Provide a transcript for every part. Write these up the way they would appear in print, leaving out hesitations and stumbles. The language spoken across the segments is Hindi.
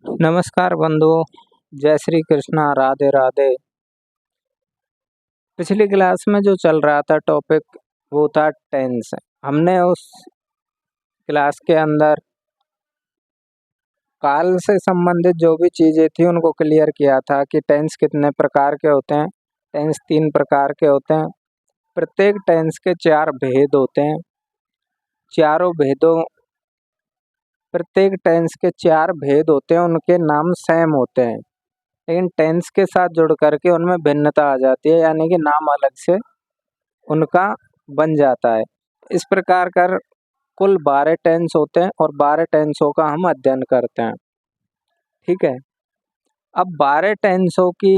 नमस्कार बंधुओं, जय श्री कृष्णा, राधे राधे। पिछली क्लास में जो चल रहा था टॉपिक वो था टेंस। हमने उस क्लास के अंदर काल से संबंधित जो भी चीज़ें थी उनको क्लियर किया था कि टेंस कितने प्रकार के होते हैं। टेंस 3 प्रकार के होते हैं। प्रत्येक टेंस के 4 भेद होते हैं। चारों भेदों प्रत्येक टेंस के 4 भेद होते हैं, उनके नाम सेम होते हैं, लेकिन टेंस के साथ जुड़ करके उनमें भिन्नता आ जाती है, यानी कि नाम अलग से उनका बन जाता है। इस प्रकार कर कुल 12 टेंस होते हैं और 12 टेंसों का हम अध्ययन करते हैं। ठीक है। अब 12 टेंसों की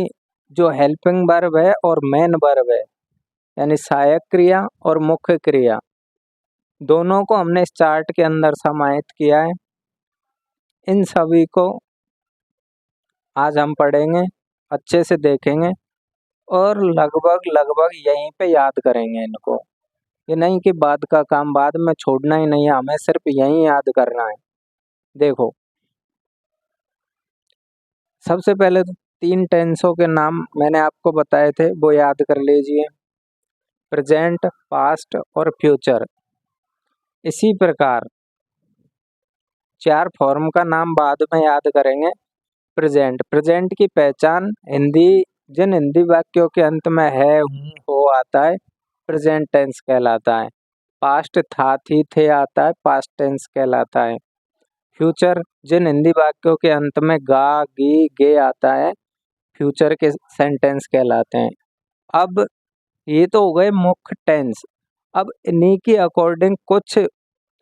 जो हेल्पिंग वर्ब है और मेन वर्ब है, यानी सहायक क्रिया और मुख्य क्रिया, दोनों को हमने इस चार्ट के अंदर समाहित किया है। इन सभी को आज हम पढ़ेंगे, अच्छे से देखेंगे और लगभग लगभग यहीं पे याद करेंगे इनको। ये नहीं कि बाद का काम बाद में छोड़ना ही नहीं है, हमें सिर्फ यहीं याद करना है। देखो, सबसे पहले तो 3 टेंसों के नाम मैंने आपको बताए थे, वो याद कर लीजिए। प्रेजेंट, पास्ट और फ्यूचर। इसी प्रकार 4 फॉर्म का नाम बाद में याद करेंगे। प्रेजेंट, प्रेजेंट की पहचान जिन हिंदी वाक्यों के अंत में है, हूँ, हो आता है, प्रेजेंट टेंस कहलाता है। पास्ट था, थी, थे आता है, पास्ट टेंस कहलाता है। फ्यूचर जिन हिंदी वाक्यों के अंत में गा, गी, गे आता है, फ्यूचर के सेंटेंस कहलाते हैं। अब ये तो हो गए मुख्य टेंस। अब इन्हीं के अकॉर्डिंग कुछ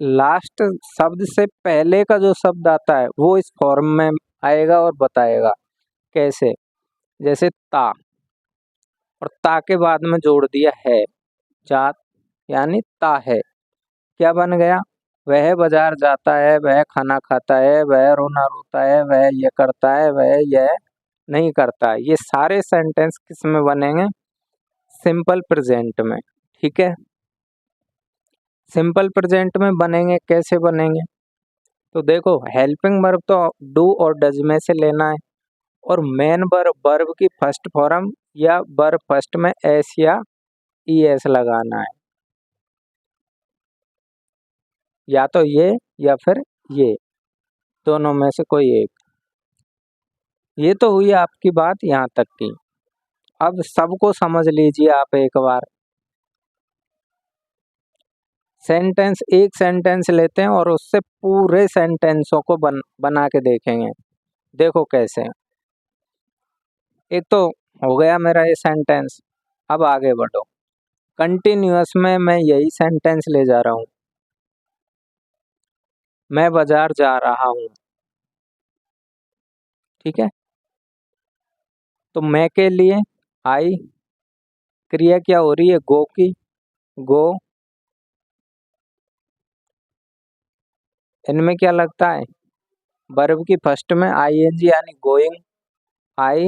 लास्ट शब्द से पहले का जो शब्द आता है वो इस फॉर्म में आएगा और बताएगा कैसे। जैसे ता, और ता के बाद में जोड़ दिया है, जात, यानी ता है। क्या बन गया? वह बाजार जाता है, वह खाना खाता है, वह रोना रोता है, वह ये करता है, वह यह नहीं करता है। ये सारे सेंटेंस किस में बनेंगे? सिंपल प्रेजेंट में। ठीक है। सिंपल प्रेजेंट में बनेंगे, कैसे बनेंगे? तो देखो, हेल्पिंग वर्ब तो डू और डज में से लेना है, और मेन वर्ब की फर्स्ट फॉर्म या वर्ब फर्स्ट में एस या ई एस लगाना है, या तो ये या फिर ये, दोनों में से कोई एक। ये तो हुई आपकी बात यहाँ तक की। अब सबको समझ लीजिए आप एक बार। एक सेंटेंस लेते हैं और उससे पूरे सेंटेंसों को बना के देखेंगे। देखो कैसे। एक तो हो गया मेरा ये सेंटेंस। अब आगे बढ़ो। कंटिन्यूअस में मैं यही सेंटेंस ले जा रहा हूँ। मैं बाजार जा रहा हूँ। ठीक है। तो मैं के लिए आई, क्रिया क्या हो रही है? गो की। गो, इनमें क्या लगता है? वर्ब की फर्स्ट में आईएनजी यानी गोइंग, आई,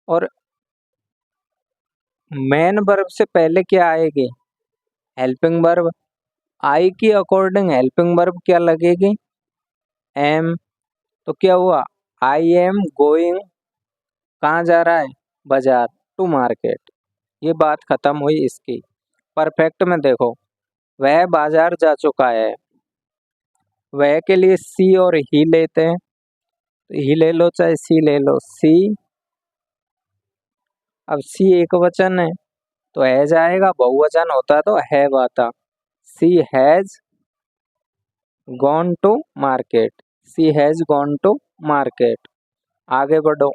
और मेन वर्ब से पहले क्या आएगी? Helping verb. आई की अकॉर्डिंग हेल्पिंग वर्ब क्या लगेगी? एम। तो क्या हुआ? आई एम गोइंग, कहाँ जा रहा है? बाजार, टू मार्केट। ये बात खत्म हुई इसकी। परफेक्ट में देखो, वह बाजार जा चुका है। वह के लिए सी और ही लेते हैं, तो ही ले लो चाहे सी ले लो, सी। अब सी एक वचन है तो हैज आएगा, बहुवचन होता तो हैव आता। She has gone to market. She has gone to market. आगे बढ़ो।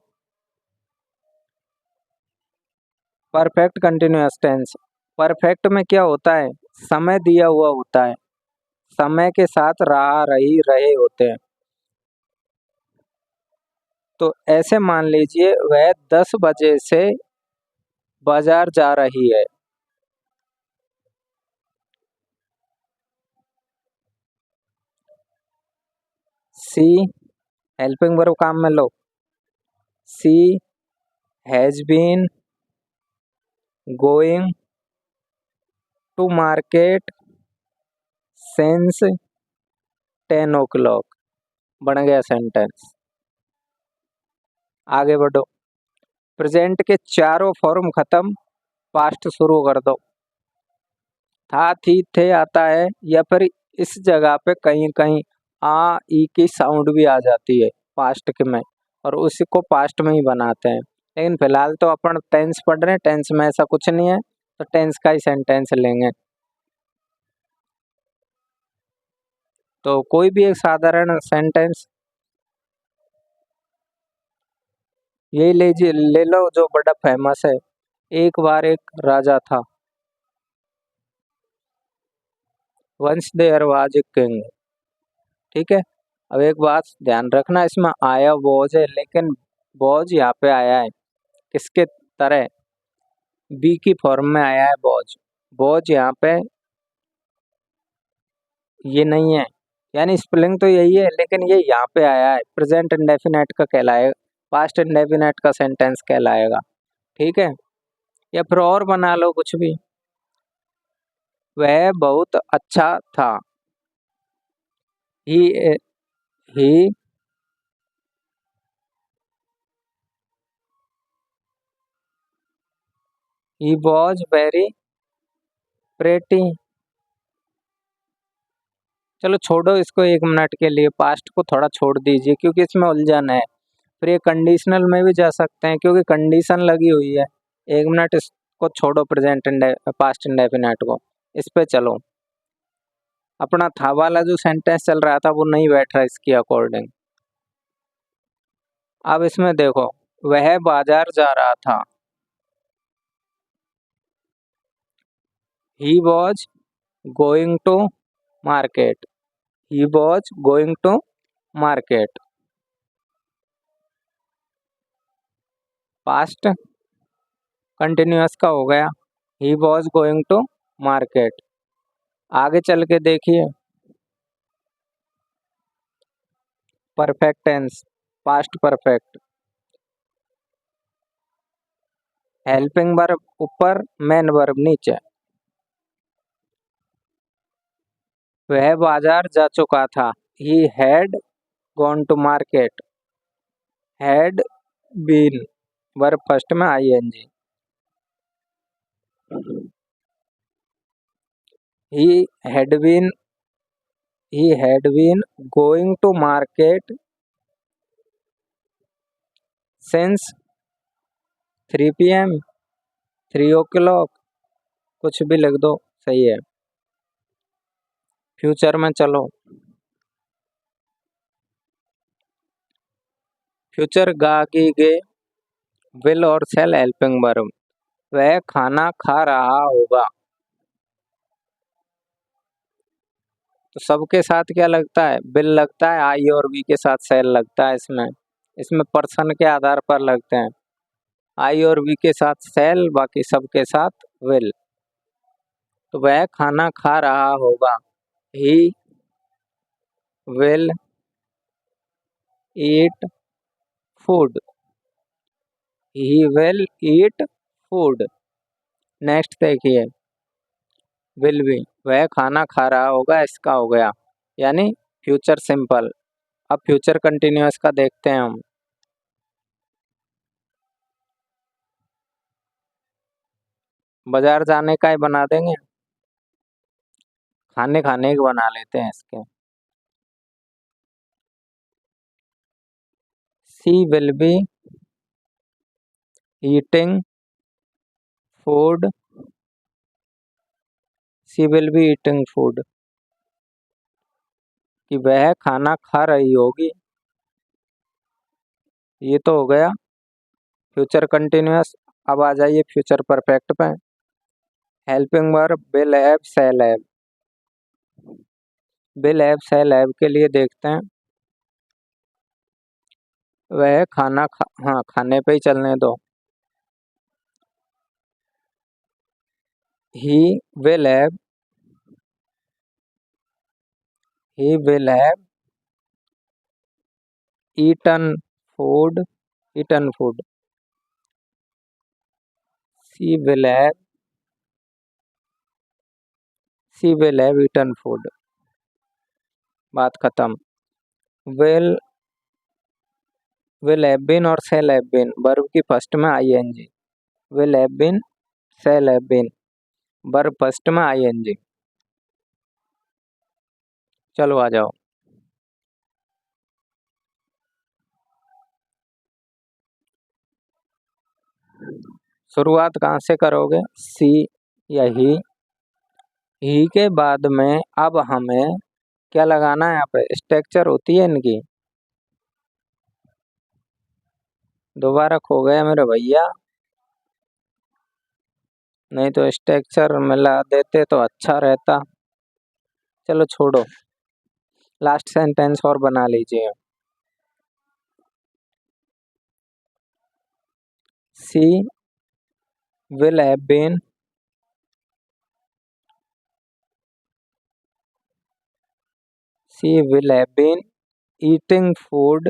Perfect continuous tense. परफेक्ट में क्या होता है? समय दिया हुआ होता है, समय के साथ रहा, रही, रहे होते हैं। तो ऐसे मान लीजिए वह 10 बजे से बाजार जा रही है। सी हेल्पिंग वर्ब काम में लो। She has been going to market since 10 o'clock। बन गया सेंटेंस। आगे बढ़ो। प्रेजेंट के चारों फॉर्म खत्म, पास्ट शुरू कर दो। था, थी, थे आता है, या फिर इस जगह पे कहीं कहीं आ ई की साउंड भी आ जाती है पास्ट के में, और उसी को पास्ट में ही बनाते हैं। लेकिन फिलहाल तो अपन टेंस पढ़ रहे हैं, टेंस में ऐसा कुछ नहीं है, तो टेंस का ही सेंटेंस लेंगे। तो कोई भी एक साधारण सेंटेंस यही ले लो जो बड़ा फेमस है। एक बार एक राजा था। Once there was a king. ठीक है। अब एक बात ध्यान रखना, इसमें आया वॉज है, लेकिन वॉज यहाँ पे आया है किसके तरह, बी की फॉर्म में आया है वॉज। वॉज यहाँ पे ये नहीं है, यानी स्पेलिंग तो यही है, लेकिन ये यहाँ पे आया है, प्रेजेंट इंडेफिनेट का कहलाएगा, पास्ट इंडेफिनेट का सेंटेंस कहलाएगा। ठीक है। या फिर और बना लो कुछ भी। वह बहुत अच्छा था। ही ही ही वॉज वेरी प्रेटी। चलो छोड़ो इसको एक मिनट के लिए, पास्ट को थोड़ा छोड़ दीजिए क्योंकि इसमें उलझन है। फिर ये कंडीशनल में भी जा सकते हैं क्योंकि कंडीशन लगी हुई है। एक मिनट इसको छोड़ो, प्रेजेंट पास्ट इंडेफिनेट को, इस पे चलो। अपना था वाला जो सेंटेंस चल रहा था वो नहीं बैठ रहा इसके अकॉर्डिंग। अब इसमें देखो, वह बाजार जा रहा था। He was going to market. He was going to market. Past continuous का हो गया, he was going to market. आगे चल के देखिए, perfect tense, past perfect. Helping verb ऊपर, मेन वर्ब नीचे। वह बाजार जा चुका था। He had gone to market. Had been verb first में ING. He had been he had been going to market since 3 p.m. 3 o'clock, कुछ भी लिख दो, सही है। फ्यूचर में चलो। फ्यूचर गा गी गे, विल और सेल हेल्पिंग वर्ब। वह खाना खा रहा होगा। तो सबके साथ क्या लगता है, विल लगता है, आई और वी के साथ सेल लगता है। इसमें इसमें पर्सन के आधार पर लगते हैं, आई और वी के साथ सेल, बाकी सबके साथ विल। तो वह खाना खा रहा होगा। He will eat food. He will eat food. Next देखिए, विल बी, वह खाना खा रहा होगा, इसका हो गया, यानी फ्यूचर सिंपल। अब फ्यूचर कंटिन्यूअस का देखते हैं हम। बाजार जाने का ही बना देंगे, खाने खाने के बना लेते हैं इसके। She will be eating food. She will be eating food, कि वह खाना खा रही होगी। ये तो हो गया फ्यूचर कंटिन्यूअस। अब आ जाइए फ्यूचर परफेक्ट पे। Helping verb will have shall have. Will have shall have के लिए देखते हैं। वह खाना हाँ, खाने पे ही चलने दो। He will have he will have eaten food. Eaten food. She will have she will have eaten food. बात खत्म। विल विल हैव बीन और शैल हैव बीन, वर्ब की फर्स्ट में ING. Will have been, shall have been, verb first में आईएनजी। चलो आ जाओ। शुरुआत कहाँ से करोगे? सी या ही के बाद में अब हमें क्या लगाना है? यहाँ पे स्ट्रक्चर होती है इनकी। दोबारा खो गया मेरे भैया, नहीं तो स्ट्रक्चर मिला देते तो अच्छा रहता। चलो छोड़ो, लास्ट सेंटेंस और बना लीजिए। She will have been eating food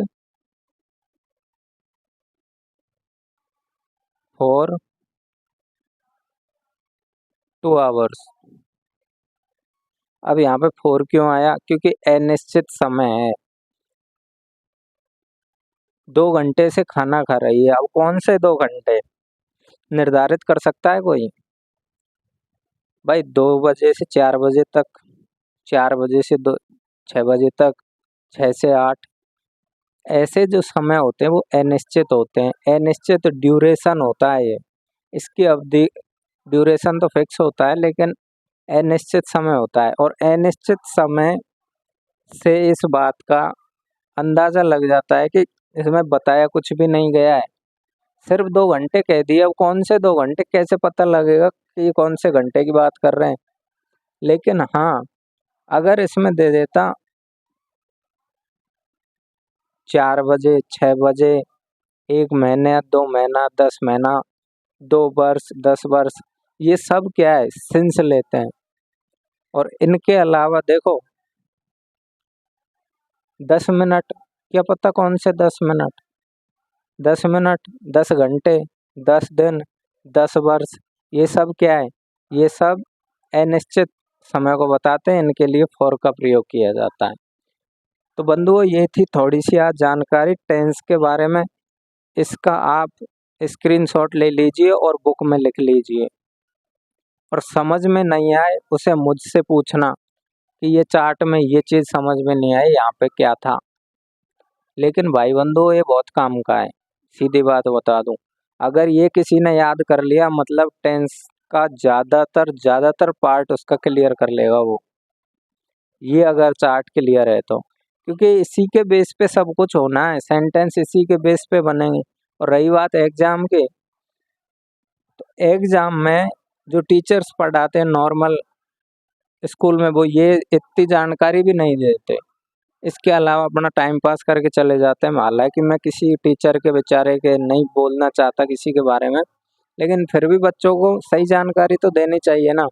for 2 hours। अब यहाँ पे फोर क्यों आया? क्योंकि अनिश्चित समय है, 2 घंटे से खाना खा रही है। अब कौन से 2 घंटे निर्धारित कर सकता है कोई? भाई 2 बजे से 4 बजे तक, 4 बजे से 6 बजे तक, 6 से 8, ऐसे जो समय होते हैं वो अनिश्चित होते हैं। अनिश्चित ड्यूरेशन होता है ये, इसकी अवधि, ड्यूरेशन तो फिक्स होता है लेकिन अनिश्चित समय होता है। और अनिश्चित समय से इस बात का अंदाजा लग जाता है कि इसमें बताया कुछ भी नहीं गया है, सिर्फ 2 घंटे कह दिए। अब कौन से 2 घंटे, कैसे पता लगेगा कि ये कौन से घंटे की बात कर रहे हैं? लेकिन हाँ, अगर इसमें दे देता 4 बजे, 6 बजे, 1 महीने, 2 महीना, 10 महीना, 2 वर्ष, 10 वर्ष, ये सब क्या है? सिंस लेते हैं। और इनके अलावा देखो 10 मिनट, क्या पता कौन से 10 मिनट, 10 मिनट, 10 घंटे, 10 दिन, 10 वर्ष, ये सब क्या है? ये सब अनिश्चित समय को बताते हैं, इनके लिए फॉर का प्रयोग किया जाता है। तो बंधुओं, ये थी थोड़ी सी आज जानकारी टेंस के बारे में। इसका आप स्क्रीनशॉट ले लीजिए और बुक में लिख लीजिए। और समझ में नहीं आए उसे मुझसे पूछना कि ये चार्ट में ये चीज़ समझ में नहीं आई, यहाँ पे क्या था। लेकिन भाई बंधुओं, ये बहुत काम का है, सीधी बात बता दूं। अगर ये किसी ने याद कर लिया मतलब टेंस का ज़्यादातर पार्ट उसका क्लियर कर लेगा वो, ये अगर चार्ट क्लियर है तो। क्योंकि इसी के बेस पे सब कुछ होना है, सेंटेंस इसी के बेस पे बनेंगे। और रही बात एग्जाम के, तो एग्जाम में जो टीचर्स पढ़ाते हैं नॉर्मल स्कूल में, वो ये इतनी जानकारी भी नहीं देते। इसके अलावा अपना टाइम पास करके चले जाते हैं। हालांकि मैं किसी टीचर के बेचारे के नहीं बोलना चाहता किसी के बारे में, लेकिन फिर भी बच्चों को सही जानकारी तो देनी चाहिए ना।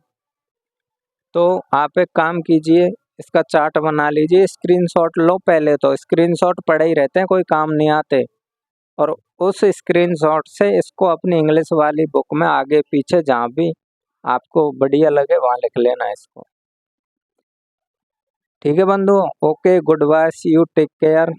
तो आप एक काम कीजिए, इसका चार्ट बना लीजिए, स्क्रीनशॉट लो। पहले तो स्क्रीनशॉट पड़े ही रहते हैं, कोई काम नहीं आते। और उस स्क्रीनशॉट से इसको अपनी इंग्लिश वाली बुक में आगे पीछे जहाँ भी आपको बढ़िया लगे वहाँ लिख लेना है इसको। ठीक है बंधु, okay, good bye, see you, take care.